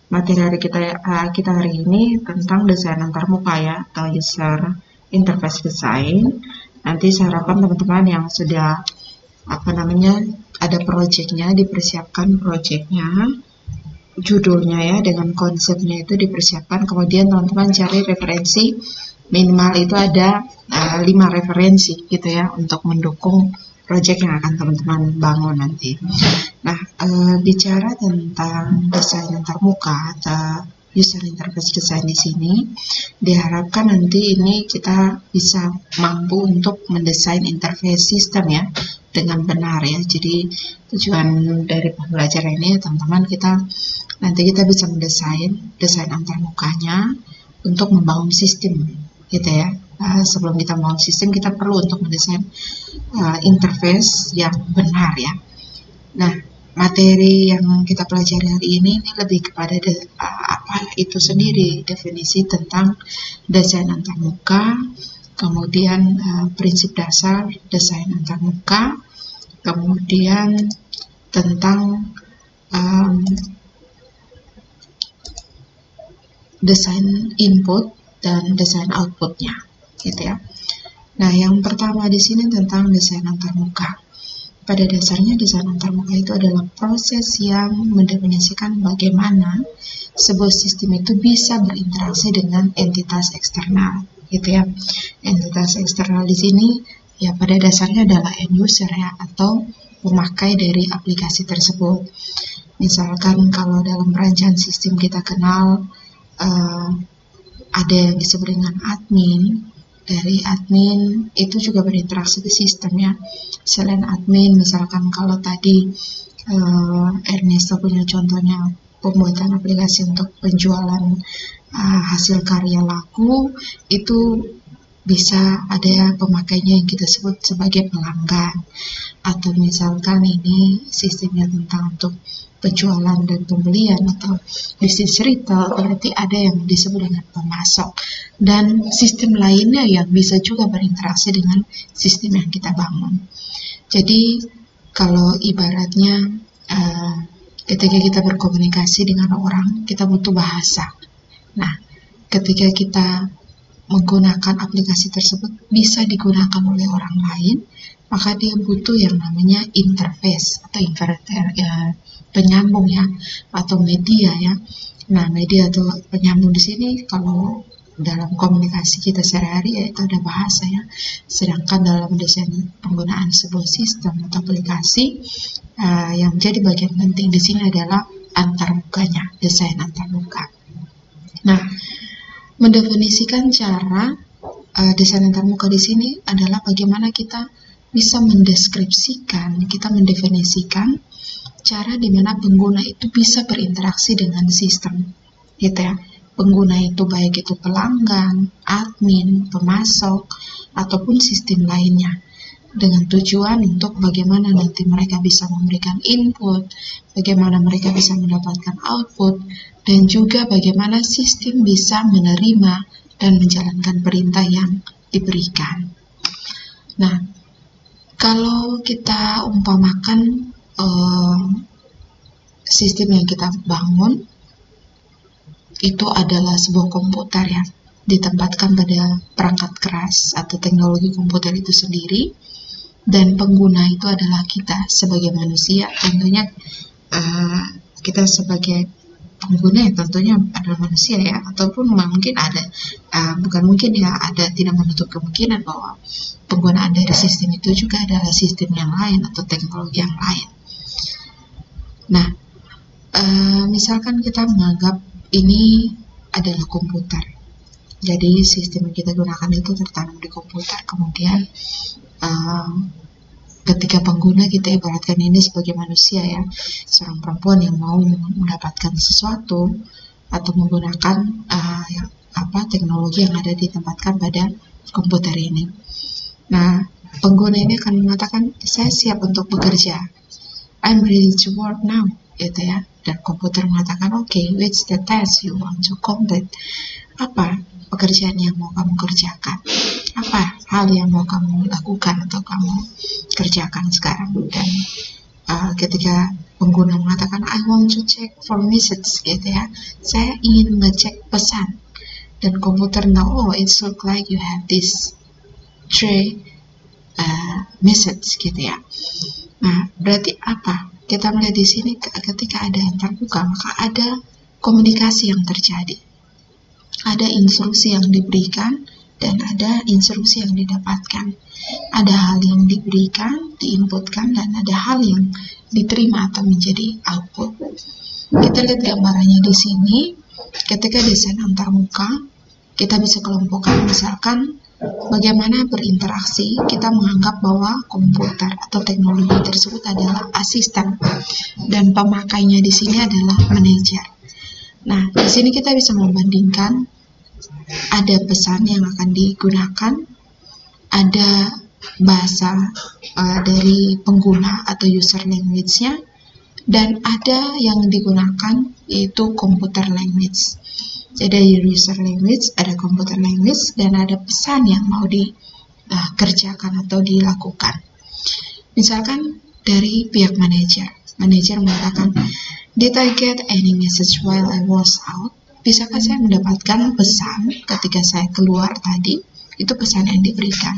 Materi hari kita hari ini tentang desain antarmuka ya, atau user interface design. Nanti saya harapkan teman-teman yang sudah ada projectnya, dipersiapkan projectnya, judulnya ya, dengan konsepnya itu dipersiapkan. Kemudian teman-teman cari referensi, minimal itu ada 5 referensi gitu ya, untuk mendukung project yang akan teman-teman bangun nanti. Nah, bicara tentang desain antarmuka atau user interface design di sini, diharapkan nanti ini kita bisa mampu untuk mendesain interface sistem ya dengan benar ya. Jadi tujuan dari pembelajaran ini teman-teman, nanti kita bisa mendesain desain antarmukanya untuk membangun sistem gitu ya. Sebelum kita membangun sistem, kita perlu untuk mendesain interface yang benar ya. Nah, materi yang kita pelajari hari ini lebih kepada apa itu sendiri, definisi tentang desain antarmuka, kemudian prinsip dasar desain antarmuka, kemudian tentang desain input dan desain outputnya, gitu ya. Nah, yang pertama di sini tentang desain antarmuka. Pada dasarnya desain antarmuka itu adalah proses yang mendefinisikan bagaimana sebuah sistem itu bisa berinteraksi dengan entitas eksternal, gitu ya. Entitas eksternal di sini ya pada dasarnya adalah end user ya, atau pemakai dari aplikasi tersebut. Misalkan kalau dalam perancangan sistem kita kenal ada yang disebut dengan admin. Dari admin itu juga berinteraksi ke sistem ya. Selain admin, misalkan kalau tadi Ernesto punya contohnya pembuatan aplikasi untuk penjualan hasil karya laku, itu bisa ada pemakainya yang kita sebut sebagai pelanggan. Atau misalkan ini sistemnya tentang untuk penjualan dan pembelian atau bisnis retail, berarti ada yang disebut dengan pemasok dan sistem lainnya yang bisa juga berinteraksi dengan sistem yang kita bangun. Jadi kalau ibaratnya ketika kita berkomunikasi dengan orang, kita butuh bahasa. Nah, ketika kita menggunakan aplikasi tersebut bisa digunakan oleh orang lain, maka dia butuh yang namanya interface atau penyambung ya, atau media ya. Nah, media atau penyambung di sini kalau dalam komunikasi kita sehari-hari yaitu ada bahasa ya. Sedangkan dalam desain penggunaan sebuah sistem atau aplikasi, yang jadi bagian penting di sini adalah antarmukanya, desain antarmuka. Nah, mendefinisikan cara desain antarmuka di sini adalah bagaimana kita bisa mendefinisikan cara di mana pengguna itu bisa berinteraksi dengan sistem, gitu ya. Pengguna itu baik itu pelanggan, admin, pemasok, ataupun sistem lainnya, dengan tujuan untuk bagaimana nanti mereka bisa memberikan input, bagaimana mereka bisa mendapatkan output, dan juga bagaimana sistem bisa menerima dan menjalankan perintah yang diberikan. Nah, kalau kita umpamakan sistem yang kita bangun itu adalah sebuah komputer ya, ditempatkan pada perangkat keras atau teknologi komputer itu sendiri, dan pengguna itu adalah kita sebagai manusia. Tentunya kita sebagai pengguna ya tentunya adalah manusia ya, ataupun mungkin ada tidak menutup kemungkinan bahwa penggunaan dari sistem itu juga adalah sistem yang lain atau teknologi yang lain. Nah, misalkan kita menganggap ini adalah komputer, jadi sistem yang kita gunakan itu tertanam di komputer. Kemudian ketika pengguna, kita ibaratkan ini sebagai manusia ya, seorang perempuan yang mau mendapatkan sesuatu atau menggunakan teknologi yang ada ditempatkan pada komputer ini. Nah, pengguna ini akan mengatakan, saya siap untuk bekerja, I'm ready to work now, gitu ya. Dan komputer mengatakan, okay, what's the task you want to complete? Apa pekerjaan yang mau kamu kerjakan? Apa hal yang mau kamu lakukan atau kamu kerjakan sekarang? Dan ketika pengguna mengatakan I want to check for message gitu ya, saya ingin ngecek pesan, dan komputer tahu, oh it's look like you have this three message gitu ya. Nah, berarti apa? Kita melihat di sini ketika ada antarmuka, maka ada komunikasi yang terjadi. Ada instruksi yang diberikan dan ada instruksi yang didapatkan. Ada hal yang diberikan, diinputkan, dan ada hal yang diterima atau menjadi output. Kita lihat gambarannya di sini. Ketika desain antarmuka, kita bisa kelompokkan misalkan bagaimana berinteraksi. Kita menganggap bahwa komputer atau teknologi tersebut adalah asisten dan pemakainya di sini adalah manajer. Nah, di sini kita bisa membandingkan ada pesan yang akan digunakan, ada bahasa dari pengguna atau user language-nya, dan ada yang digunakan yaitu computer language. Jadi ada user language, ada computer language, dan ada pesan yang mau dikerjakan atau dilakukan. Misalkan dari pihak manajer mengatakan, did I get any message while I was out? Bisakah saya mendapatkan pesan ketika saya keluar tadi? Itu pesan yang diberikan.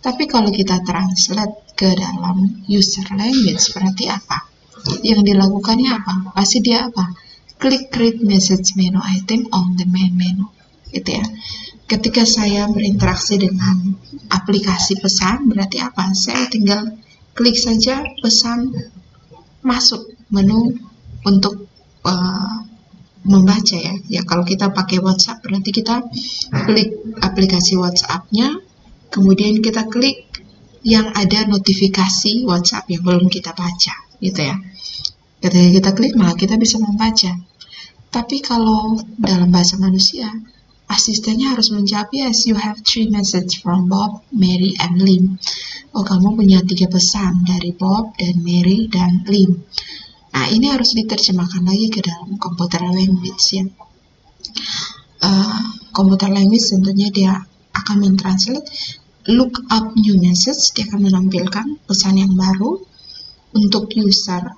Tapi kalau kita translate ke dalam user language, berarti apa? Yang dilakukannya apa? Pasti dia apa? Klik create message menu item on the main menu, gitu ya. Ketika saya berinteraksi dengan aplikasi pesan, berarti apa? Saya tinggal klik saja pesan masuk menu untuk membaca ya. Ya kalau kita pakai WhatsApp, berarti kita klik aplikasi WhatsApp-nya, kemudian kita klik yang ada notifikasi WhatsApp yang belum kita baca, gitu ya. Ketika kita klik, maka kita bisa membaca. Tapi kalau dalam bahasa manusia, asistennya harus menjawab, yes, you have 3 message from Bob, Mary, and Lim. Oh, kamu punya 3 pesan dari Bob, dan Mary, dan Lim. Nah, ini harus diterjemahkan lagi ke dalam computer language ya. Computer language tentunya dia akan mentranslate look up new message, dia akan menampilkan pesan yang baru untuk user,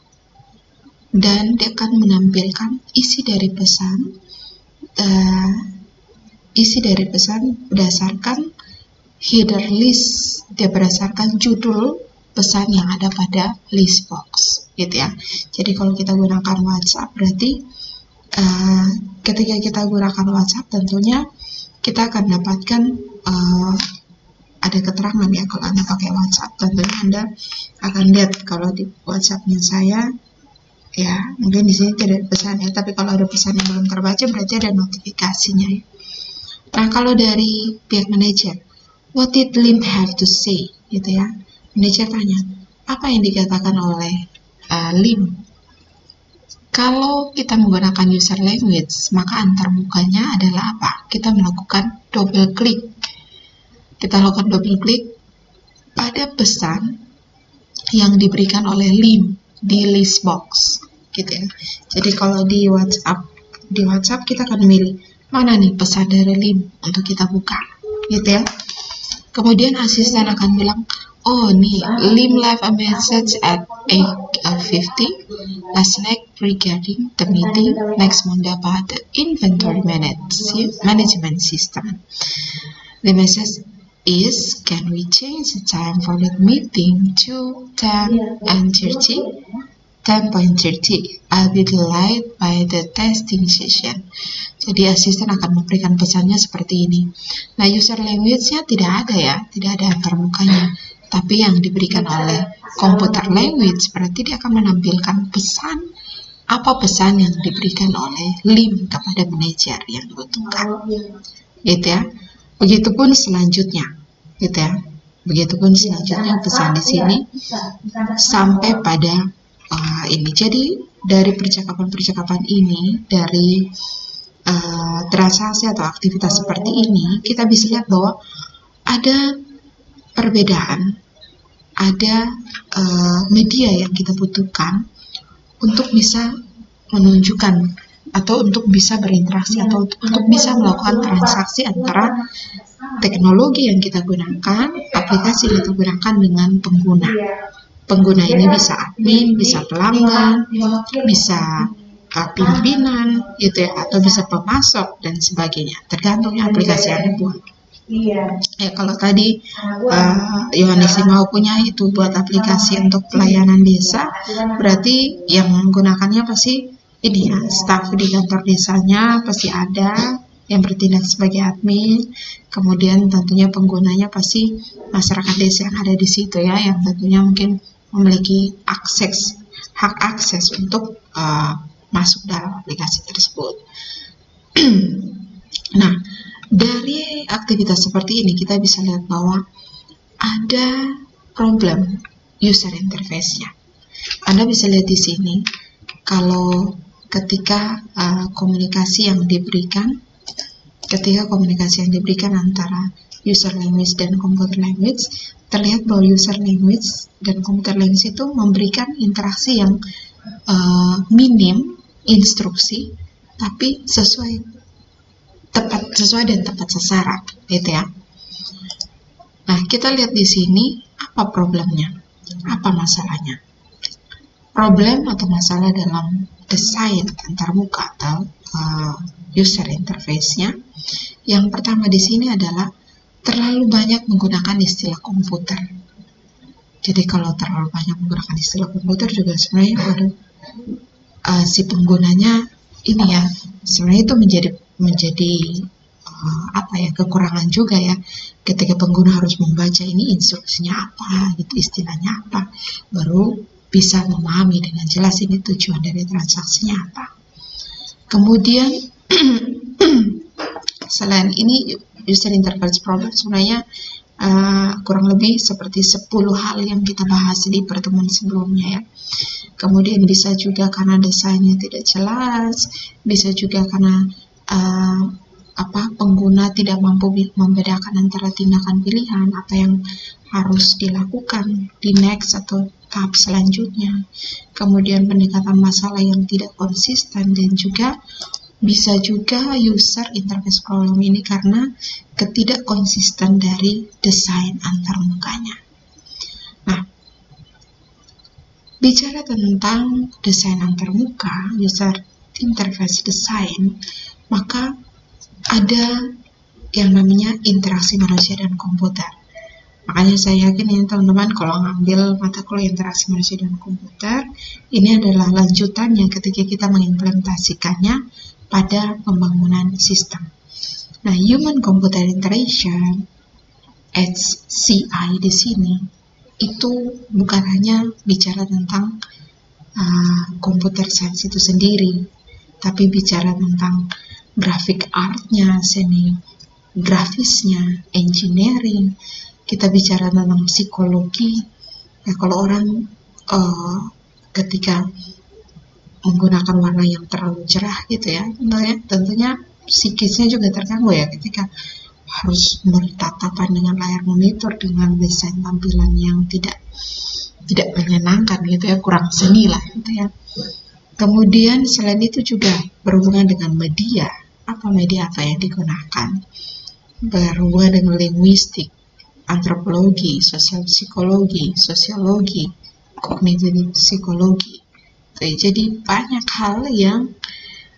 dan dia akan menampilkan isi dari pesan berdasarkan header list, dia berdasarkan judul pesan yang ada pada list box, gitu ya. Jadi kalau kita gunakan WhatsApp, berarti ketika kita gunakan WhatsApp, tentunya kita akan dapatkan ada keterangan ya. Kalau Anda pakai WhatsApp, tentunya Anda akan lihat kalau di WhatsApp-nya saya, ya mungkin di sini tidak ada pesan ya, tapi kalau ada pesan yang belum terbaca, berarti ada notifikasinya ya. Nah, kalau dari pihak manajer, what did Lim have to say, gitu ya. Manajer tanya, apa yang dikatakan oleh Lim? Kalau kita menggunakan user language, maka antarmukanya adalah apa? Kita melakukan double click. Kita lakukan double click pada pesan yang diberikan oleh Lim di list box, gitu ya. Jadi kalau di WhatsApp kita akan memilih mana nih pesan dari Lim untuk kita buka, gitu ya. Kemudian asisten akan bilang, oh nih, Lim left a message at 8:50 last night regarding the meeting next Monday about the inventory management system. The message is, can we change the time for that meeting to 10:30? I'll be delayed by the testing session. Jadi asisten akan memberikan pesannya seperti ini. Nah, user language-nya tidak ada ya, tidak ada antarmukanya. Tapi yang diberikan oleh computer language, berarti dia akan menampilkan pesan, apa pesan yang diberikan oleh Lim kepada manajer yang dibutuhkan. Gitu ya. Begitupun selanjutnya, gitu ya. Begitupun selanjutnya pesan di sini sampai pada ini. Jadi dari percakapan-percakapan ini, dari transaksi atau aktivitas seperti ini, kita bisa lihat bahwa ada perbedaan, ada media yang kita butuhkan untuk bisa menunjukkan atau untuk bisa berinteraksi atau untuk bisa melakukan transaksi antara teknologi yang kita gunakan, aplikasi yang kita gunakan dengan pengguna. pengguna ini bisa admin, bisa pelanggan, bisa pimpinan, gitu ya, atau bisa pemasok dan sebagainya, tergantung aplikasi yang dibuat. Kalau tadi Yohanes Limau punya itu buat aplikasi untuk pelayanan desa, berarti yang menggunakannya pasti ini ya, staf di kantor desanya pasti ada yang bertindak sebagai admin, kemudian tentunya penggunanya pasti masyarakat desa yang ada di situ ya, yang tentunya mungkin memiliki hak akses untuk masuk dalam aplikasi tersebut. Nah, dari aktivitas seperti ini kita bisa lihat bahwa ada problem user interface-nya. Anda bisa lihat di sini kalau ketika komunikasi yang diberikan antara user language dan computer language, terlihat bahwa user language dan computer language itu memberikan interaksi yang minim instruksi, tapi sesuai dan tepat sasaran, gitu ya. Nah, kita lihat di sini apa problemnya, apa masalahnya. Problem atau masalah dalam desain antarmuka atau user interface-nya. Yang pertama di sini adalah terlalu banyak menggunakan istilah komputer. Jadi kalau terlalu banyak menggunakan istilah komputer juga sebenarnya si penggunanya ini ya, sebenarnya itu menjadi kekurangan juga ya, ketika pengguna harus membaca ini instruksinya apa, gitu, istilahnya apa, baru bisa memahami dengan jelas ini tujuan dari transaksinya apa. Kemudian selain ini user interface problem sebenarnya kurang lebih seperti 10 hal yang kita bahas di pertemuan sebelumnya ya. Kemudian bisa juga karena desainnya tidak jelas, bisa juga karena pengguna tidak mampu membedakan antara tindakan pilihan, apa yang harus dilakukan di next atau tahap selanjutnya. Kemudian pendekatan masalah yang tidak konsisten, dan juga bisa juga user interface problem ini karena ketidakkonsisten dari desain antarmukanya. Nah, bicara tentang desain antarmuka, user interface design, maka ada yang namanya interaksi manusia dan komputer. Makanya saya yakin ya teman-teman, kalau ngambil mata kuliah interaksi manusia dan komputer, ini adalah lanjutannya ketika kita mengimplementasikannya pada pembangunan sistem. Nah, Human Computer Interaction HCI di sini itu bukan hanya bicara tentang computer science itu sendiri, tapi bicara tentang grafik artnya, seni grafisnya, engineering. Kita bicara tentang psikologi. Ya, kalau orang ketika menggunakan warna yang terlalu cerah gitu ya, tentunya psikisnya juga terganggu ya, ketika harus bertatapan dengan layar monitor dengan desain tampilan yang tidak menyenangkan gitu ya, kurang seni lah gitu ya. Kemudian selain itu juga berhubungan dengan media, media yang digunakan, berhubungan dengan linguistik, antropologi, sosial psikologi, sosiologi, kognitif psikologi. Jadi banyak hal yang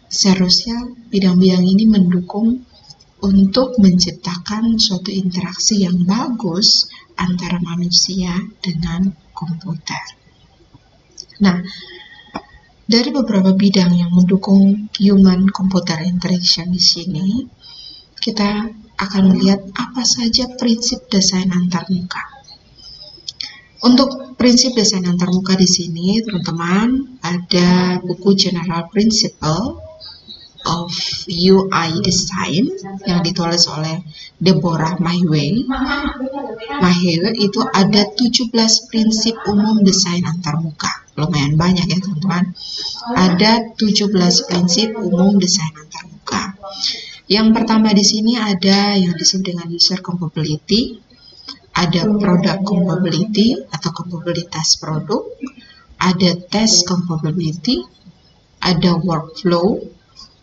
seharusnya bidang-bidang ini mendukung untuk menciptakan suatu interaksi yang bagus antara manusia dengan komputer. Nah, dari beberapa bidang yang mendukung human computer interaction di sini, kita akan melihat apa saja prinsip desain antarmuka. Untuk prinsip desain antarmuka di sini, teman-teman, ada buku General Principle of UI Design yang ditulis oleh Deborah Mahwey. Itu ada 17 prinsip umum desain antarmuka. Lumayan banyak ya teman-teman. Ada 17 prinsip umum desain antarmuka. Yang pertama di sini ada yang disebut dengan user compatibility, ada product compatibility atau kompatibilitas produk, ada test compatibility, ada workflow,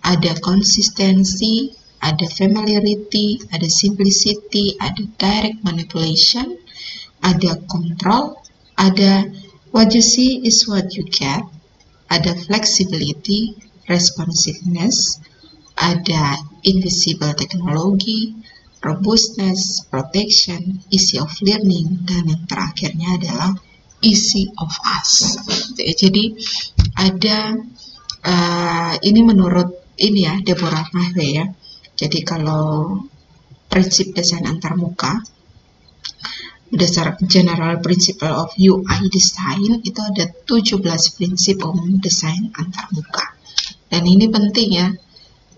ada konsistensi, ada familiarity, ada simplicity, ada direct manipulation, ada control, ada What you see is what you get. Ada flexibility, responsiveness, ada invisible technology, robustness, protection, easy of learning, dan yang terakhirnya adalah easy of us. Jadi ada ini menurut ini ya Deborah Mahwe ya. Jadi kalau prinsip desain antarmuka berdasarkan General Principle of UI Design itu ada 17 prinsip umum desain antarmuka. Dan ini penting ya.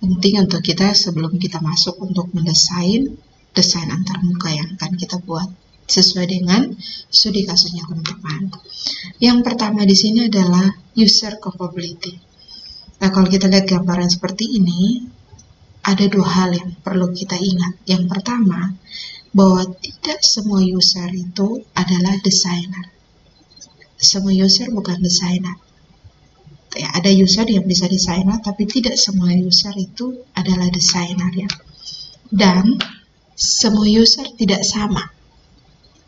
Penting untuk kita sebelum kita masuk untuk mendesain desain antarmuka yang akan kita buat sesuai dengan studi kasusnya teman-teman. Yang pertama di sini adalah user capability. Nah, kalau kita lihat gambaran seperti ini, ada dua hal yang perlu kita ingat. Yang pertama, bahwa tidak semua user itu adalah desainer. Semua user bukan desainer. Ya, ada user yang bisa desainer, tapi tidak semua user itu adalah desainer ya. Dan semua user tidak sama,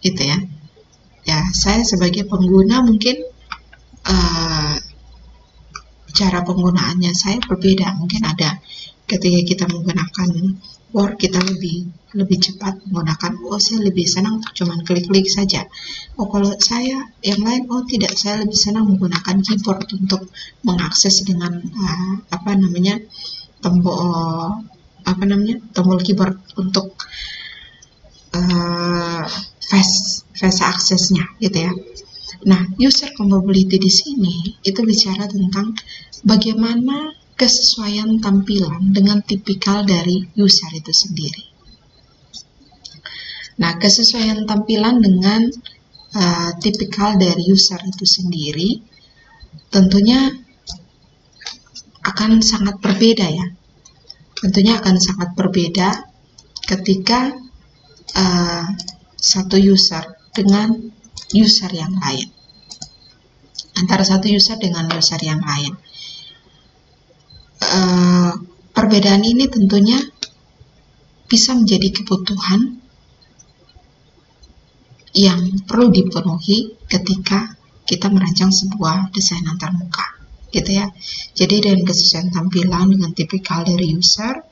gitu ya. Ya, saya sebagai pengguna mungkin cara penggunaannya saya berbeda. Mungkin ada ketika kita menggunakan Word kita lebih cepat menggunakan. Saya lebih senang cuman klik-klik saja. Kalau saya yang lain tidak, saya lebih senang menggunakan keyboard untuk mengakses dengan tombol keyboard untuk fast aksesnya gitu ya. Nah, user capability di sini itu bicara tentang bagaimana kesesuaian tampilan dengan tipikal dari user itu sendiri. Nah, kesesuaian tampilan dengan tipikal dari user itu sendiri tentunya akan sangat berbeda ya. Tentunya akan sangat berbeda ketika satu user dengan user yang lain. Antara satu user dengan user yang lain. Perbedaan ini tentunya bisa menjadi kebutuhan yang perlu dipenuhi ketika kita merancang sebuah desain antarmuka, gitu ya. Jadi dengan kesesuaian tampilan dengan tipikal dari user,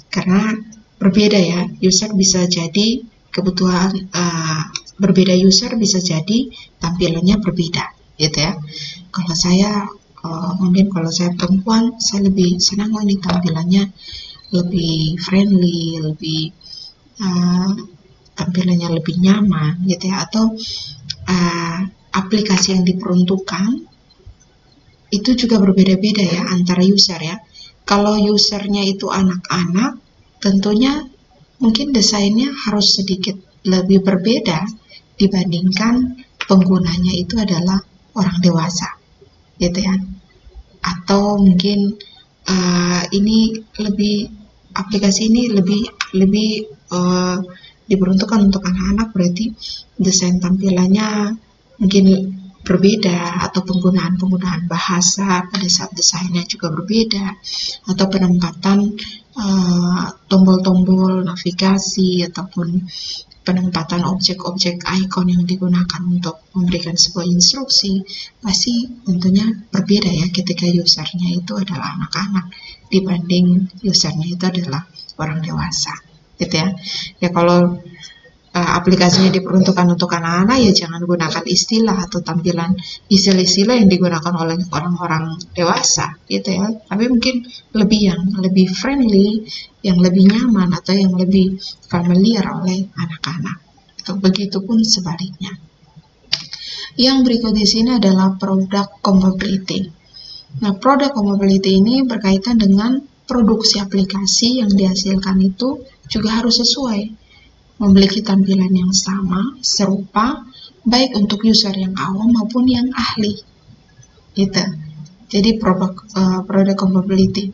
karena berbeda ya, user bisa jadi kebutuhan berbeda user bisa jadi tampilannya berbeda, gitu ya. Kalau saya mungkin kalau saya perempuan, saya lebih senang ini tampilannya lebih friendly, lebih tampilannya lebih nyaman gitu ya, atau aplikasi yang diperuntukkan itu juga berbeda-beda ya antara user ya. Kalau usernya itu anak-anak, tentunya mungkin desainnya harus sedikit lebih berbeda dibandingkan penggunanya itu adalah orang dewasa gitu ya. Atau mungkin aplikasi ini lebih diperuntukkan untuk anak-anak, berarti desain tampilannya mungkin berbeda, atau penggunaan bahasa pada saat desainnya juga berbeda, atau penempatan tombol-tombol navigasi ataupun penempatan objek-objek icon yang digunakan untuk memberikan sebuah instruksi pasti tentunya berbeda ya ketika usernya itu adalah anak-anak dibanding usernya itu adalah orang dewasa gitu ya. Ya kalau aplikasinya diperuntukkan untuk anak-anak ya jangan gunakan istilah atau tampilan istilah-istilah yang digunakan oleh orang-orang dewasa gitu ya, tapi mungkin lebih friendly, yang lebih nyaman atau yang lebih familiar oleh anak-anak. Begitupun sebaliknya. Yang berikut di sini adalah product compatibility. Nah, product compatibility ini berkaitan dengan produksi aplikasi yang dihasilkan itu juga harus sesuai, memiliki tampilan yang sama, serupa, baik untuk user yang awam maupun yang ahli. Gitu. Jadi product compatibility.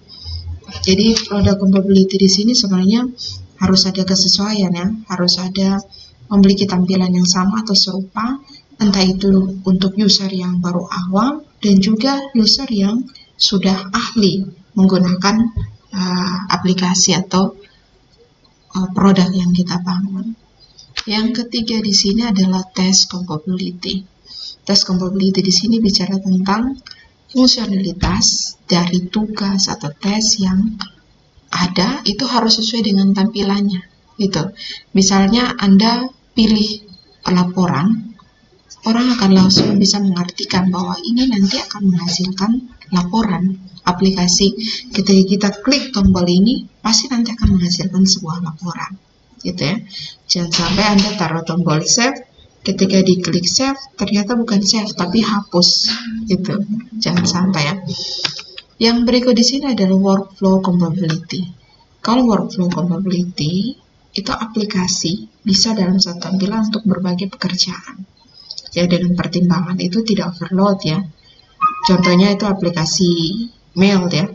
Jadi product compatibility di sini sebenarnya harus ada kesesuaian ya, harus ada memiliki tampilan yang sama atau serupa, entah itu untuk user yang baru awam dan juga user yang sudah ahli menggunakan aplikasi atau produk yang kita bangun. Yang ketiga di sini adalah test compatibility. Tes compatibility di sini bicara tentang fungsionalitas dari tugas atau tes yang ada itu harus sesuai dengan tampilannya gitu. Misalnya Anda pilih laporan, orang akan langsung bisa mengartikan bahwa ini nanti akan menghasilkan laporan. Aplikasi ketika kita klik tombol ini pasti nanti akan menghasilkan sebuah laporan gitu ya. Jangan sampai Anda taruh tombol save, ketika diklik save ternyata bukan save tapi hapus gitu. Jangan sampai ya. Yang berikut di sini adalah workflow compatibility. Kalau workflow compatibility itu aplikasi bisa dalam satu tampilan untuk berbagai pekerjaan. Jadi dengan pertimbangan itu tidak overload ya. Contohnya itu aplikasi mail ya.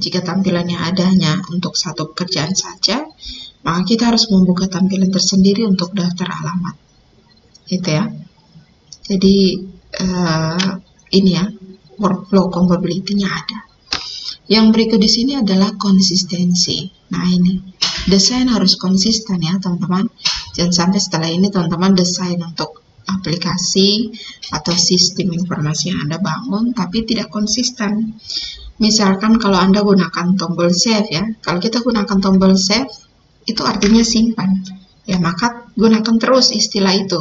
Jika tampilannya adanya untuk satu pekerjaan saja, maka kita harus membuka tampilan tersendiri untuk daftar alamat. Gitu ya. Jadi ini ya, workflow compatibility-nya ada. Yang berikut di sini adalah konsistensi. Nah ini, desain harus konsisten ya teman-teman. Jangan sampai setelah ini teman-teman desain untuk aplikasi atau sistem informasi yang Anda bangun tapi tidak konsisten. Misalkan kalau Anda gunakan tombol save ya, kalau kita gunakan tombol save itu artinya simpan ya, maka gunakan terus istilah itu,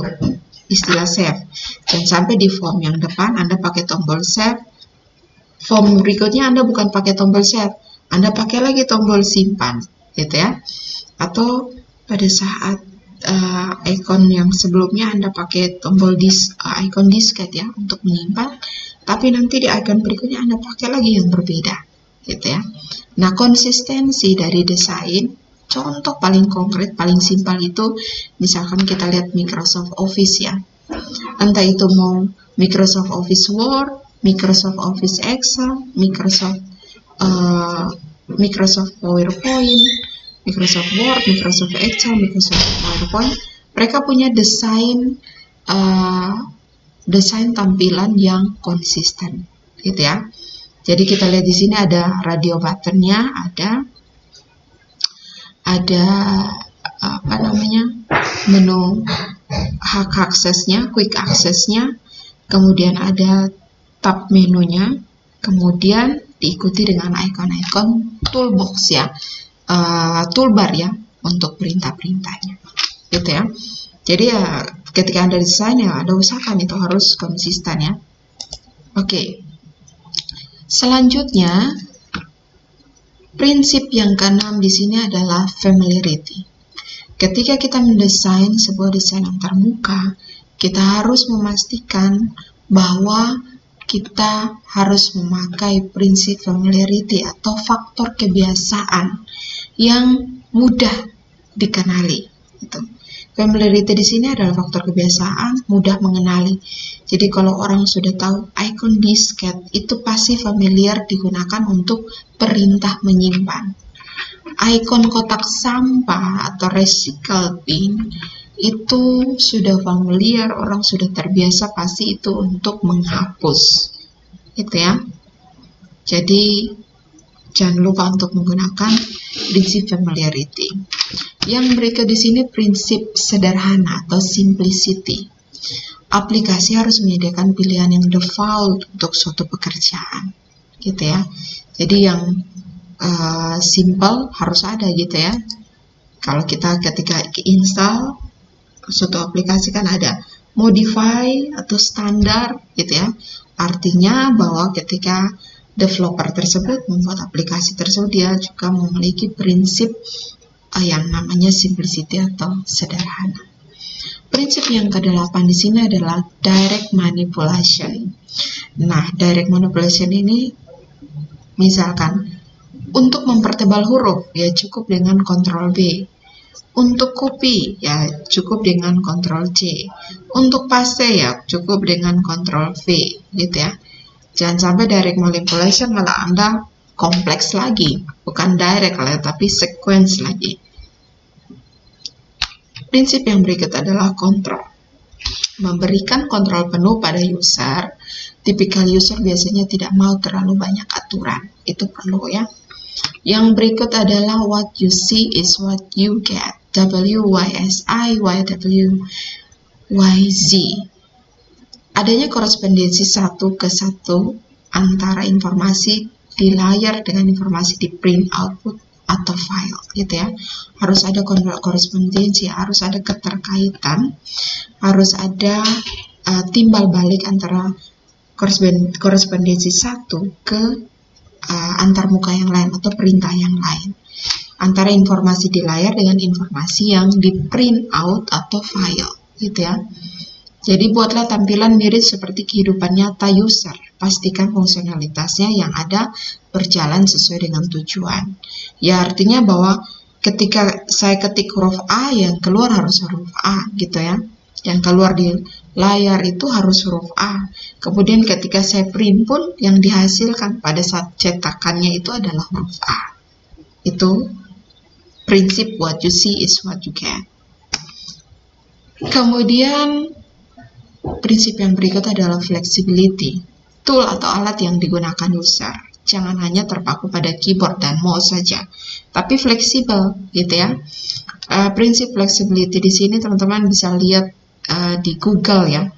istilah save. Dan sampai di form yang depan Anda pakai tombol save, form berikutnya Anda bukan pakai tombol save, Anda pakai lagi tombol simpan gitu ya. Atau pada saat icon yang sebelumnya Anda pakai tombol icon disket ya untuk menyimpan, tapi nanti di icon berikutnya Anda pakai lagi yang berbeda gitu ya. Nah konsistensi dari desain, contoh paling konkret paling simpel itu misalkan kita lihat Microsoft Office ya, entah itu mau Microsoft Office Word, Microsoft Office Excel, Microsoft PowerPoint, Microsoft Word, Microsoft Excel, Microsoft PowerPoint, mereka punya desain tampilan yang konsisten, gitu ya. Jadi kita lihat di sini ada radio buttonnya, ada menu hak aksesnya, quick aksesnya, kemudian ada tab menunya, kemudian diikuti dengan icon-icon toolbox ya. Toolbar ya untuk perintah-perintahnya gitu ya. Jadi ya ketika Anda desain ya Anda usahakan itu harus konsisten ya. Oke. Selanjutnya prinsip yang keenam di sini adalah familiarity. Ketika kita mendesain sebuah desain antarmuka, kita harus memastikan bahwa kita harus memakai prinsip familiarity atau faktor kebiasaan yang mudah dikenali. Gitu. Familiarity di sini adalah faktor kebiasaan, mudah mengenali. Jadi kalau orang sudah tahu icon disket itu pasti familiar digunakan untuk perintah menyimpan. Icon kotak sampah atau recycle bin itu sudah familiar, orang sudah terbiasa pasti itu untuk menghapus gitu ya. Jadi jangan lupa untuk menggunakan prinsip familiarity. Yang berikut di sini prinsip sederhana atau simplicity. Aplikasi harus menyediakan pilihan yang default untuk suatu pekerjaan gitu ya. Jadi yang simple harus ada gitu ya. Kalau kita ketika install suatu aplikasi kan ada modify atau standar gitu ya. Artinya bahwa ketika developer tersebut membuat aplikasi tersebut dia juga memiliki prinsip yang namanya simplicity atau sederhana. Prinsip yang ke-8 di sini adalah direct manipulation. Nah, direct manipulation ini misalkan untuk mempertebal huruf ya cukup dengan Ctrl B. Untuk copy ya cukup dengan Ctrl C. Untuk paste ya cukup dengan Ctrl V gitu ya. Jangan sampai direct manipulation malah Anda kompleks lagi, bukan direct lah tapi sequence lagi. Prinsip yang berikut adalah kontrol. Memberikan kontrol penuh pada user. Tipikal user biasanya tidak mau terlalu banyak aturan. Itu perlu ya. Yang berikut adalah what you see is what you get. WYSI, YWYZ. adanya korespondensi satu ke satu antara informasi di layar dengan informasi di print output atau file gitu ya. Harus ada korespondensi, harus ada keterkaitan, harus ada timbal balik antara korespondensi satu ke antar muka yang lain atau perintah yang lain, antara informasi di layar dengan informasi yang di print out atau file gitu ya. Jadi buatlah tampilan mirip seperti kehidupan nyata user. Pastikan fungsionalitasnya yang ada berjalan sesuai dengan tujuan. Ya artinya bahwa ketika saya ketik huruf A, yang keluar harus huruf A gitu ya. Yang keluar di layar itu harus huruf A. Kemudian ketika saya print pun yang dihasilkan pada saat cetakannya itu adalah huruf A. Itu prinsip what you see is what you get. Kemudian prinsip yang berikut adalah flexibility. Tool atau alat yang digunakan user jangan hanya terpaku pada keyboard dan mouse saja, tapi fleksibel gitu ya. Prinsip flexibility di sini teman-teman bisa lihat di Google ya.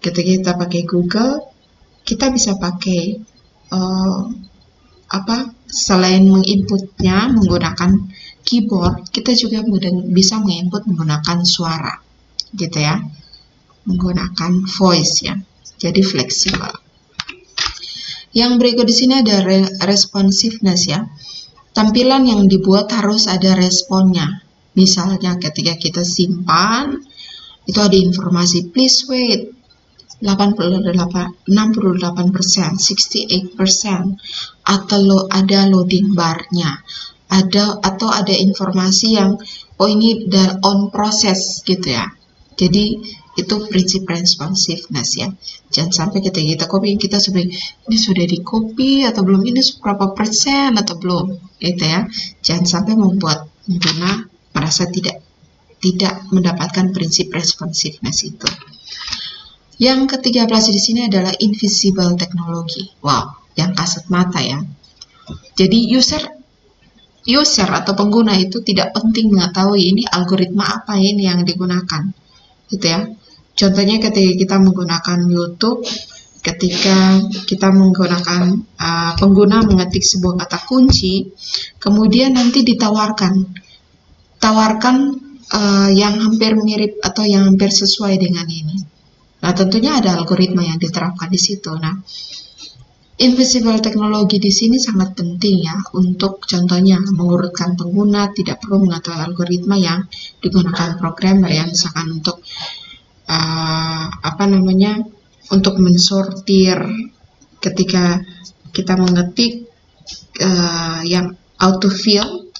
Ketika kita pakai Google, kita bisa pakai selain menginputnya menggunakan keyboard, kita juga bisa menginput menggunakan suara gitu ya, menggunakan voice ya. Jadi fleksibel. Yang berikut di sini ada responsiveness ya. Tampilan yang dibuat harus ada responnya. Misalnya ketika kita simpan, itu ada informasi please wait 68%, 68%, atau ada loading bar-nya. Atau ada informasi yang ini on process gitu ya. Jadi itu prinsip responsiveness ya. Jangan sampai ketika kita copy, kita ini sudah di copy atau belum, ini berapa persen atau belum gitu ya. Jangan sampai membuat pengguna merasa tidak mendapatkan prinsip responsiveness itu. Yang ke-13 di sini adalah invisible technology. Wow, yang kasat mata ya. Jadi user atau pengguna itu tidak penting mengetahui ini algoritma apa ini yang digunakan gitu ya. Contohnya ketika kita menggunakan YouTube, ketika kita menggunakan pengguna mengetik sebuah kata kunci, kemudian nanti ditawarkan yang hampir mirip atau yang hampir sesuai dengan ini. Nah, tentunya ada algoritma yang diterapkan di situ. Nah, invisible technology di sini sangat penting ya untuk contohnya mengurutkan pengguna, tidak perlu mengetahui algoritma yang digunakan programmer ya, misalkan untuk untuk mensortir ketika kita mengetik yang autofill,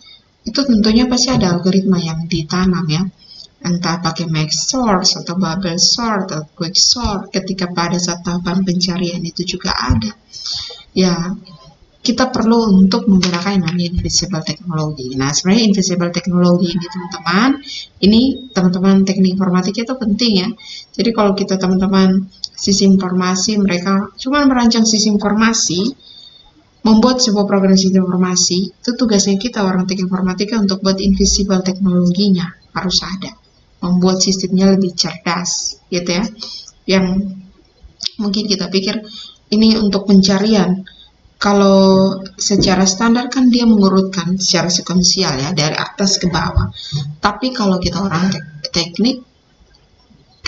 itu tentunya pasti ada algoritma yang ditanam ya, entah pakai max sort atau bubble sort atau quick sort. Ketika pada saat tahapan pencarian itu juga ada ya, kita perlu untuk menggunakan yang namanya invisible technology. Nah, sebenarnya invisible technology ini teman-teman teknik informatika itu penting ya. Jadi kalau kita teman-teman sistem informasi, mereka cuma merancang sistem informasi, membuat sebuah program sistem informasi, itu tugasnya kita orang teknik informatika untuk buat invisible teknologinya harus ada, membuat sistemnya lebih cerdas gitu ya. Yang mungkin kita pikir ini untuk pencarian, kalau secara standar kan dia mengurutkan secara sekuensial ya, dari atas ke bawah. Tapi kalau kita orang teknik,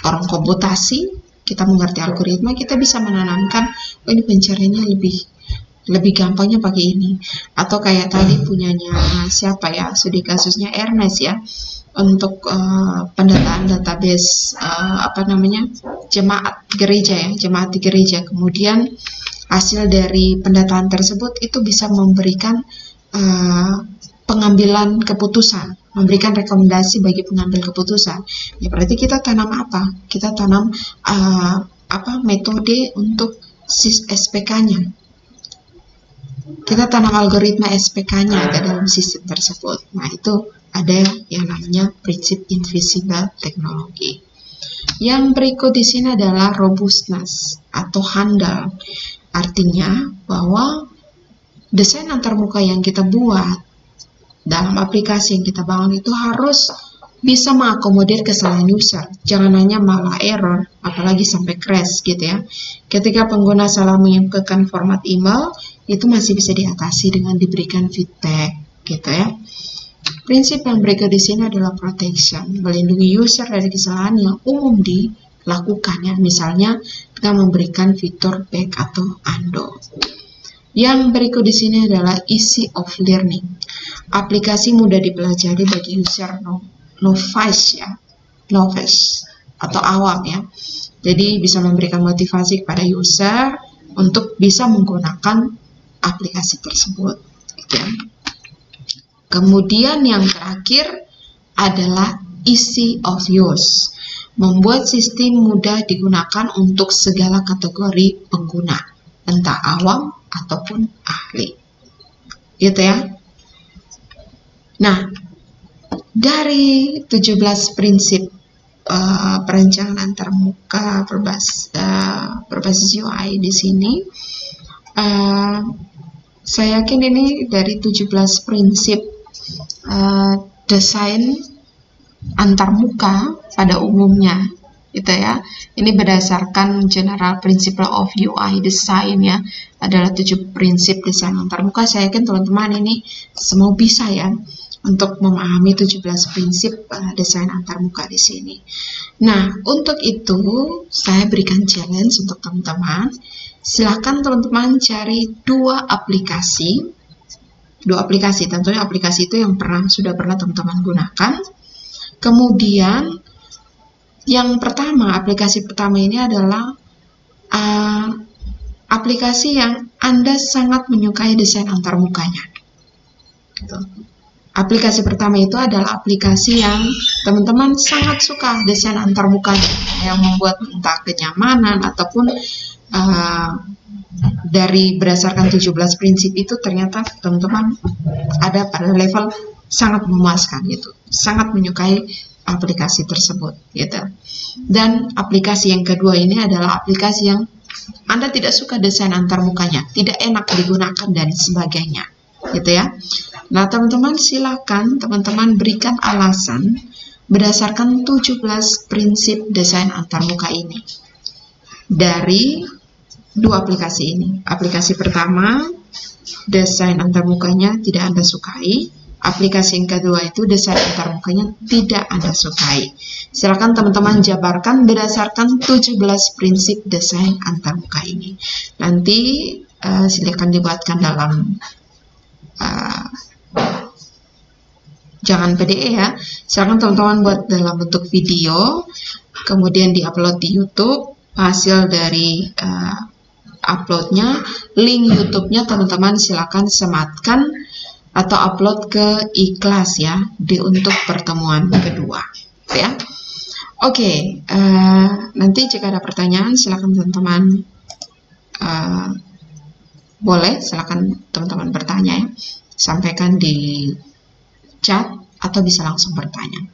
orang komputasi, kita mengerti algoritma, kita bisa menanamkan ini pencariannya lebih gampangnya pakai ini. Atau kayak tadi punyanya siapa ya, studi kasusnya Ernest ya, untuk pendataan database jemaat di gereja. Kemudian hasil dari pendataan tersebut itu bisa memberikan pengambilan keputusan, memberikan rekomendasi bagi pengambil keputusan. Ya berarti kita tanam apa? Kita tanam metode untuk SPK-nya. Kita tanam algoritma SPK-nya ke dalam sistem tersebut. Nah, itu ada yang namanya prinsip invisible technology. Yang berikut di sini adalah robustness atau handal. Artinya bahwa desain antarmuka yang kita buat dalam aplikasi yang kita bangun itu harus bisa mengakomodir kesalahan user. Jangan hanya malah error, apalagi sampai crash gitu ya. Ketika pengguna salah menginputkan format email, itu masih bisa diatasi dengan diberikan feedback gitu ya. Prinsip yang berikut di sini adalah protection, melindungi user dari kesalahan yang umum dilakukan ya, misalnya dengan memberikan fitur back atau undo. Yang berikut di sini adalah easy of learning. Aplikasi mudah dipelajari bagi user novice ya, novice atau awam ya. Jadi bisa memberikan motivasi kepada user untuk bisa menggunakan aplikasi tersebut. Ya. Kemudian yang terakhir adalah easy of use. Membuat sistem mudah digunakan untuk segala kategori pengguna, entah awam ataupun ahli. Gitu ya. Nah, dari 17 prinsip perencanaan antarmuka berbasis UI di sini, saya yakin ini dari 17 prinsip desain antarmuka pada umumnya gitu ya. Ini berdasarkan General Principle of UI Design ya, adalah 7 prinsip desain antarmuka. Saya yakin teman-teman ini semua bisa ya untuk memahami 17 prinsip desain antarmuka di sini. Nah, untuk itu saya berikan challenge untuk teman-teman. Silakan teman-teman cari dua aplikasi, tentunya aplikasi itu yang sudah pernah teman-teman gunakan. Kemudian yang pertama, aplikasi pertama ini adalah aplikasi yang Anda sangat menyukai desain antarmukanya. Gitu. Aplikasi pertama itu adalah aplikasi yang teman-teman sangat suka desain antarmukanya, yang membuat entah kenyamanan ataupun dari berdasarkan 17 prinsip itu ternyata teman-teman ada pada level sangat memuaskan gitu, sangat menyukai aplikasi tersebut gitu. Dan aplikasi yang kedua ini adalah aplikasi yang Anda tidak suka desain antarmukanya, tidak enak digunakan dan sebagainya gitu ya. Nah, teman-teman silakan teman-teman berikan alasan berdasarkan 17 prinsip desain antarmuka ini dari dua aplikasi ini. Aplikasi pertama, desain antarmukanya tidak Anda sukai. Aplikasi yang kedua itu desain antarmukanya tidak Anda sukai. Silakan teman-teman jabarkan berdasarkan 17 prinsip desain antarmuka ini. Nanti silakan dibuatkan dalam jangan PDE ya. Silakan teman-teman buat dalam bentuk video, kemudian diupload di YouTube. Hasil dari uploadnya, link YouTube-nya teman-teman silakan sematkan atau upload ke iKlas ya untuk pertemuan kedua ya. Oke, nanti jika ada pertanyaan silakan teman-teman boleh silakan teman-teman bertanya ya, sampaikan di chat atau bisa langsung bertanya.